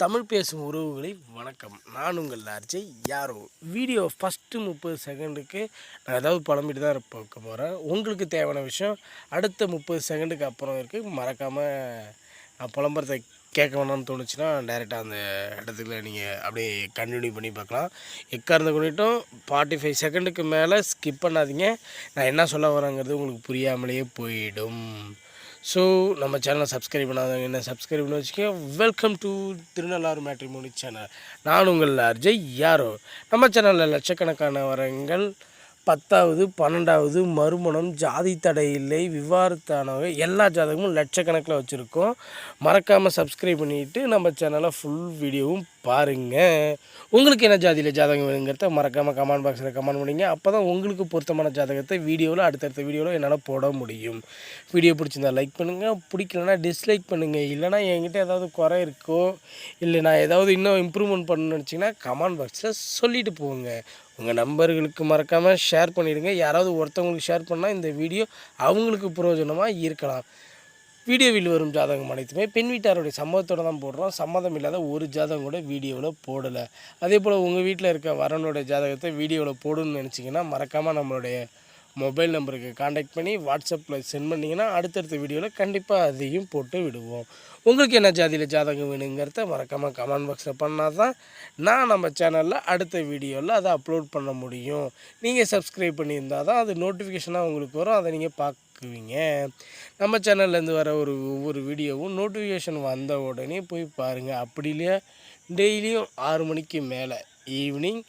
தமிழ் பேசும் உறவுகளை வணக்கம். நான் உங்கள் ஆர்ஜே யாரோ. வீடியோ ஃபஸ்ட்டு 30 செகண்டுக்கு நான் ஏதாவது புலம்பிட்டு தான் பார்க்க போகிறேன். உங்களுக்கு தேவையான விஷயம் அடுத்த 30 செகண்டுக்கு அப்புறம் இருக்குது. மறக்காமல் நான் புலம்புறதை கேட்க வேணாம்னு தோணுச்சுன்னா டைரெக்டாக அந்த இடத்துல நீங்கள் அப்படியே கண்டினியூ பண்ணி பார்க்கலாம். எக்காரணத்தை கொண்டுட்டும் 45 செகண்டுக்கு மேலே ஸ்கிப் பண்ணாதீங்க. நான் என்ன சொல்ல வரேங்கிறது உங்களுக்கு புரியாமலேயே போயிடும். ஸோ நம்ம சேனலை சப்ஸ்கிரைப் பண்ணாதவங்க என்ன சப்ஸ்கிரைப் பண்ணி வச்சுக்கோங்க. Welcome to Thirunallar matrimony channel. நான் உங்கள் ஆர்ஜே யாரோ. நம்ம சேனலில் லட்சக்கணக்கான வரங்கள் 10வது 12வது மறுமணம், ஜாதி தடை இல்லை, விவாகரத்தானவங்க எல்லா ஜாதகமும் லட்சக்கணக்கில் வச்சுருக்கோம். மறக்காமல் சப்ஸ்கிரைப் பண்ணிவிட்டு நம்ம சேனலை ஃபுல் வீடியோவும் பாருங்கள். உங்களுக்கு என்ன ஜாதியில் ஜாதகம் வேணுங்கிறத மறக்காமல் கமெண்ட் பாக்ஸில் கமெண்ட் பண்ணிங்க. அப்போ தான் உங்களுக்கு பொருத்தமான ஜாதகத்தை வீடியோவில் அடுத்தடுத்த வீடியோவில் என்னால் போட முடியும். வீடியோ பிடிச்சிருந்தா லைக் பண்ணுங்கள், பிடிக்கலன்னா டிஸ்லைக் பண்ணுங்கள். இல்லைனா என்கிட்ட ஏதாவது குறை இருக்கோ இல்லை நான் ஏதாவது இன்னும் இம்ப்ரூவ்மெண்ட் பண்ணணும்னு நினச்சிங்கன்னா கமெண்ட் பாக்ஸில் சொல்லிவிட்டு போங்க. உங்கள் நண்பர்களுக்கு மறக்காமல் ஷேர் பண்ணிவிடுங்க. யாராவது ஒருத்தவங்களுக்கு ஷேர் பண்ணால் இந்த வீடியோ அவங்களுக்கு பிரயோஜனமாக இருக்கலாம். வீடியோவில் வரும் ஜாதகம் அனைத்துமே பெண் வீட்டாருடைய சம்மதத்தோடு தான் போடுறோம். சம்மதம் இல்லாத ஒரு ஜாதகம் கூட வீடியோவில் போடலை. அதே போல் உங்கள் வீட்டில் இருக்க வரனுடைய ஜாதகத்தை வீடியோவில் போடணும்னு நினச்சிங்கன்னா மறக்காமல் நம்மளுடைய மொபைல் நம்பருக்கு காண்டாக்ட் பண்ணி வாட்ஸ்அப்பில் சென்ட் பண்ணிங்கன்னா அடுத்தடுத்த வீடியோவில் கண்டிப்பாக அதையும் போட்டு விடுவோம். உங்களுக்கு என்ன ஜாதியில் ஜாதகம் வேணுங்கிறத மறக்காமல் கமெண்ட் பாக்ஸில் பண்ணால் தான் நான் நம்ம சேனலில் அடுத்த வீடியோவில் அதை அப்லோட் பண்ண முடியும். நீங்கள் சப்ஸ்கிரைப் பண்ணியிருந்தால் தான் அது நோட்டிஃபிகேஷனாக உங்களுக்கு வரும். அதை நீங்கள் பார்க்குவீங்க. நம்ம சேனல்லேருந்து வர ஒவ்வொரு வீடியோவும் நோட்டிஃபிகேஷன் வந்த உடனே போய் பாருங்கள். அப்படி இல்லையா டெய்லியும் 6 மணிக்கு மேலே ஈவினிங்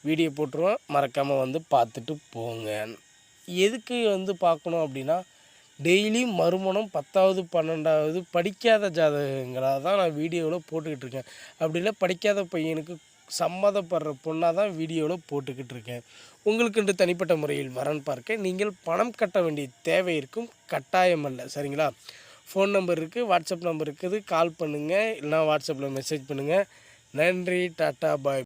வீடியோ போட்டுருவோம். மறக்காமல் வந்து பார்த்துட்டு போங்க. எதுக்கு வந்து பார்க்கணும் அப்படின்னா டெய்லியும் மறுமணம் 10வது 12வது படிக்காத ஜாதகங்களாக தான் நான் வீடியோவில் போட்டுக்கிட்டு இருக்கேன். அப்படி இல்லை படிக்காத பையனுக்கு சம்மதப்படுற பொண்ணாக தான் வீடியோவில் போட்டுக்கிட்டு இருக்கேன். உங்களுக்குன்று தனிப்பட்ட முறையில் வரன் பார்க்க நீங்கள் பணம் கட்ட வேண்டிய தேவை இருக்கும், கட்டாயம் அல்ல. சரிங்களா? ஃபோன் நம்பர் இருக்குது, வாட்ஸ்அப் நம்பர் இருக்குது. கால் பண்ணுங்கள், இல்லைனா வாட்ஸ்அப்பில் மெசேஜ் பண்ணுங்கள். நன்றி, டாட்டா, பாய்.